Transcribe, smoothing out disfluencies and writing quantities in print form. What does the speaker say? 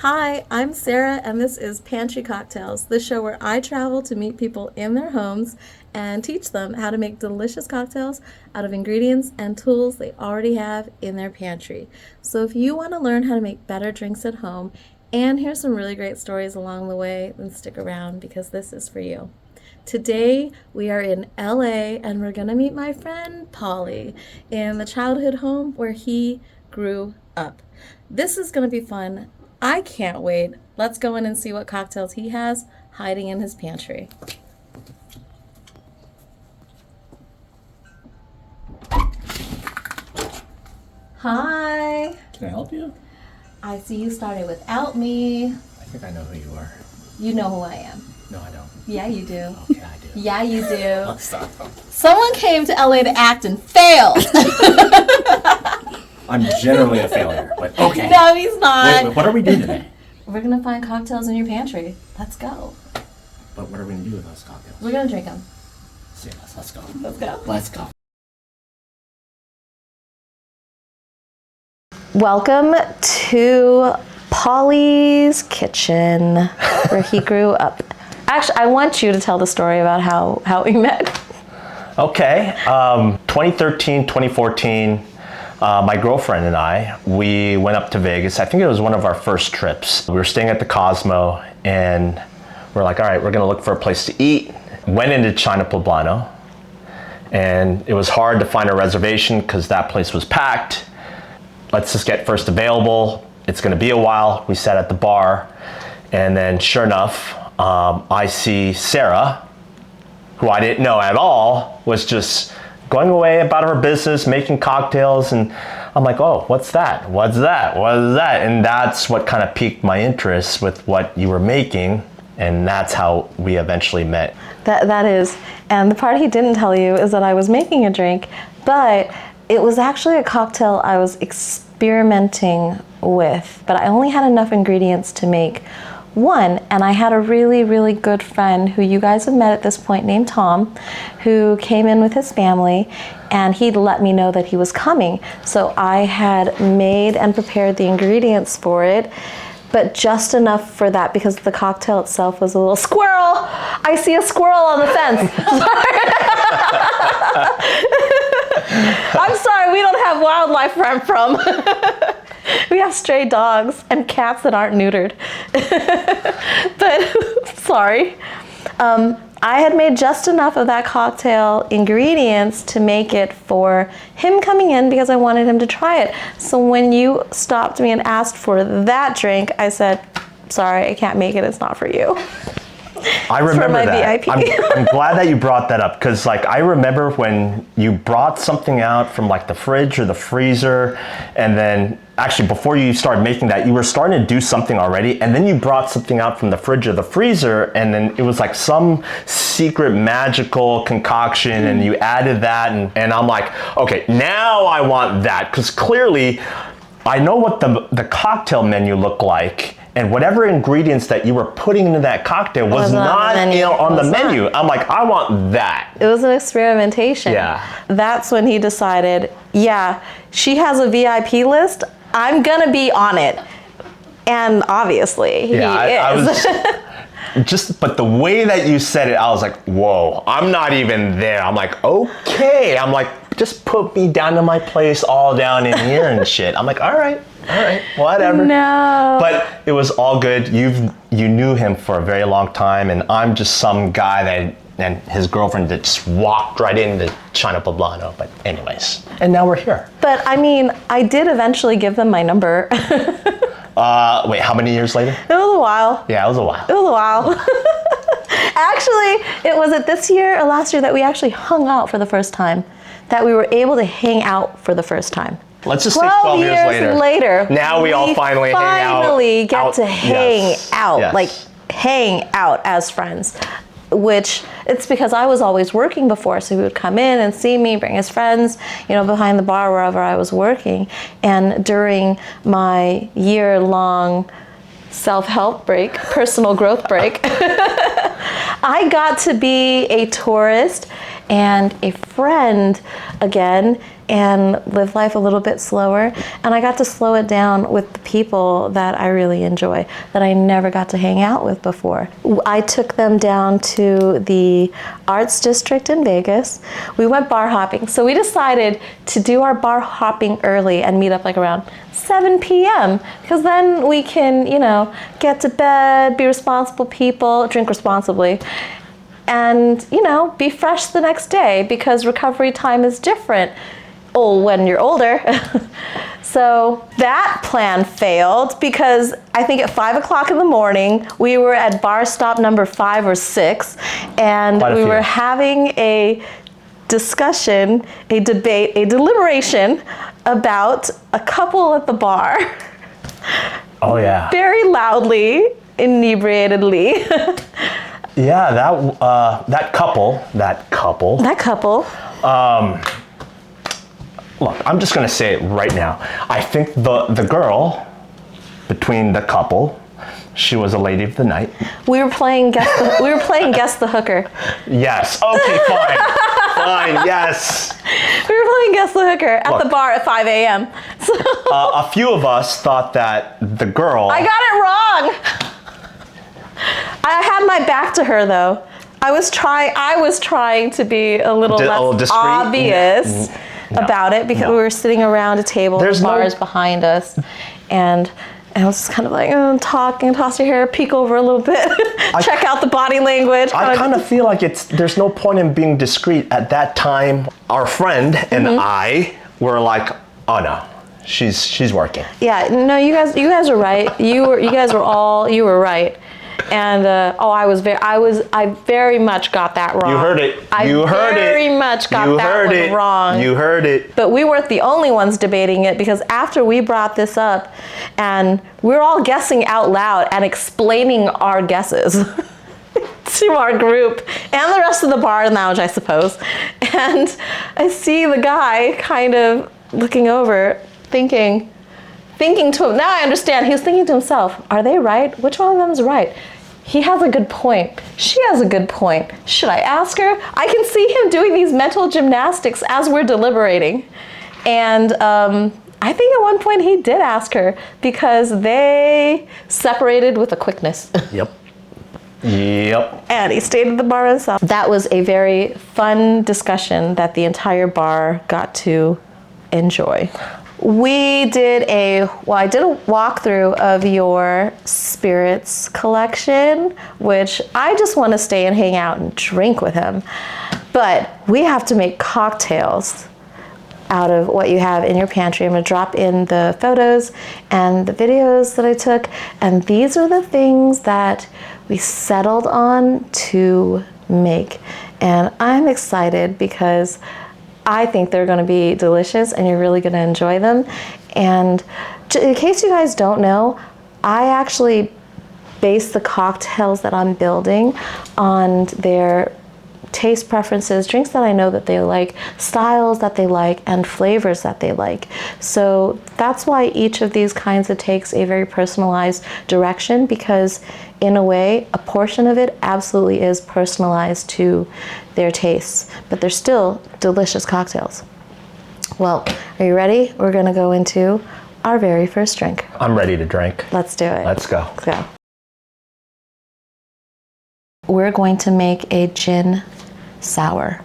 Hi, I'm Sarah, and this is Pantry Cocktails, the show where I travel to meet people in their homes and teach them how to make delicious cocktails out of ingredients and tools they already have in their pantry. So if you want to learn how to make better drinks at home and hear some really great stories along the way, then stick around because this is for you. Today we are in LA and we're going to meet my friend Pauly in the childhood home where he grew up. This is going to be fun. I can't wait. Let's go in and see what cocktails he has hiding in his pantry. Hi. Can I help you? I see you started without me. I think I know who you are. You know who I am. No, I don't. Yeah, you do. Okay, I do. Yeah, you do. Stop. Someone came to LA to act and failed. I'm generally a failure, but okay. No, he's not. Wait, what are we doing today? We're going to find cocktails in your pantry. Let's go. But what are we going to do with those cocktails? We're going to drink them. See us. Let's go. Let's go. Let's go. Welcome to Pauly's kitchen, where he grew up. Actually, I want you to tell the story about how we met. Okay, 2013, 2014, my girlfriend and I, we went up to Vegas. I think it was one of our first trips. We were staying at the Cosmo and we're like, all right, we're gonna look for a place to eat. Went into China Poblano and it was hard to find a reservation because that place was packed. Let's just get first available. It's gonna be a while. We sat at the bar and then sure enough, I see Sarah, who I didn't know at all, was just going away about her business, making cocktails, and I'm like, oh, what's that? What's that? What is that? And that's what kind of piqued my interest with what you were making, and that's how we eventually met. That is, and the part he didn't tell you is that I was making a drink, but it was actually a cocktail I was experimenting with, but I only had enough ingredients to make one, and I had a really, really good friend who you guys have met at this point named Tom, who came in with his family, and he'd let me know that he was coming. So I had made and prepared the ingredients for it, but just enough for that because the cocktail itself was a little squirrel. I see a squirrel on the fence. I'm sorry, we don't have wildlife where I'm from. We have stray dogs and cats that aren't neutered. But sorry. I had made just enough of that cocktail ingredients to make it for him coming in because I wanted him to try it. So when you stopped me and asked for that drink, I said, sorry, I can't make it. It's not for you. I remember that. VIP. I'm glad that you brought that up because I remember when you brought something out from the fridge or the freezer, and then actually before you started making that, you were starting to do something already, and then you brought something out from the fridge or the freezer, and then it was like some secret magical concoction, and you added that, and I'm like, okay, now I want that because clearly I know what the cocktail menu looked like. And whatever ingredients that you were putting into that cocktail was not on the menu. I'm like, I want that. It was an experimentation. Yeah. That's when he decided, yeah, she has a VIP list. I'm gonna be on it. And obviously, he is. I was but the way that you said it, I was like, whoa, I'm not even there. I'm like, okay. I'm like, just put me down to my place all down in here and shit. I'm like, all right, whatever. No. But it was all good. You knew him for a very long time, and I'm just some guy and his girlfriend that just walked right into China Poblano. But anyways, and now we're here. But I mean, I did eventually give them my number. Wait, how many years later? It was a while. Yeah, it was a while. It was a while. Actually, it was at this year or last year that we actually hung out for the first time. That we were able to hang out for the first time. Let's just say 12 years later. Now we all finally hang out. Finally get to hang out, yes. like hang out as friends. Which it's because I was always working before, so he would come in and see me, bring his friends, behind the bar wherever I was working. And during my year-long self-help break, personal growth break, I got to be a tourist and a friend again and live life a little bit slower. And I got to slow it down with the people that I really enjoy, that I never got to hang out with before. I took them down to the Arts District in Vegas. We went bar hopping. So we decided to do our bar hopping early and meet up like around 7 p.m. because then we can, you know, get to bed, be responsible people, drink responsibly, and, you know, be fresh the next day because recovery time is different when you're older. So that plan failed because I think at 5 o'clock in the morning, we were at bar stop number 5 or 6, and we were having a discussion, a debate, a deliberation about a couple at the bar. Oh yeah. Very loudly, inebriatedly. Yeah, that couple. Look, I'm just gonna say it right now. I think the girl between the couple, she was a lady of the night. We were playing Guess the Hooker. Yes. Okay. Fine. Fine. Yes. We were playing Guess the Hooker at the bar at 5 a.m. So a few of us thought that the girl. I got it wrong. I had my back to her though. I was trying to be a little less obvious about it because we were sitting around a table with bars behind us, and I was just kind of like talking, toss your hair, peek over a little bit, check out the body language. I kind of feel like there's no point in being discreet at that time. Our friend and I were like, oh no, she's working. Yeah, no, you guys are right. You were right. And I very much got that wrong. You heard it. I very much got that one wrong. You heard it. But we weren't the only ones debating it because after we brought this up, and we're all guessing out loud and explaining our guesses to our group and the rest of the bar and lounge, I suppose. And I see the guy kind of looking over, thinking to him, now I understand, he was thinking to himself, are they right? Which one of them is right? He has a good point. She has a good point. Should I ask her? I can see him doing these mental gymnastics as we're deliberating. And I think at one point he did ask her because they separated with a quickness. Yep. And he stayed at the bar himself. That was a very fun discussion that the entire bar got to enjoy. I did a walkthrough of your spirits collection, which I just want to stay and hang out and drink with him. But we have to make cocktails out of what you have in your pantry. I'm going to drop in the photos and the videos that I took. And these are the things that we settled on to make. And I'm excited because I think they're going to be delicious and you're really going to enjoy them. And in case you guys don't know, I actually base the cocktails that I'm building on their taste preferences, drinks that I know that they like, styles that they like, and flavors that they like. So that's why each of these kinds of takes a very personalized direction, because in a way, a portion of it absolutely is personalized to their tastes, but they're still delicious cocktails. Well, are you ready? We're gonna go into our very first drink. I'm ready to drink. Let's do it. Let's go. Let's go. We're going to make a gin sour.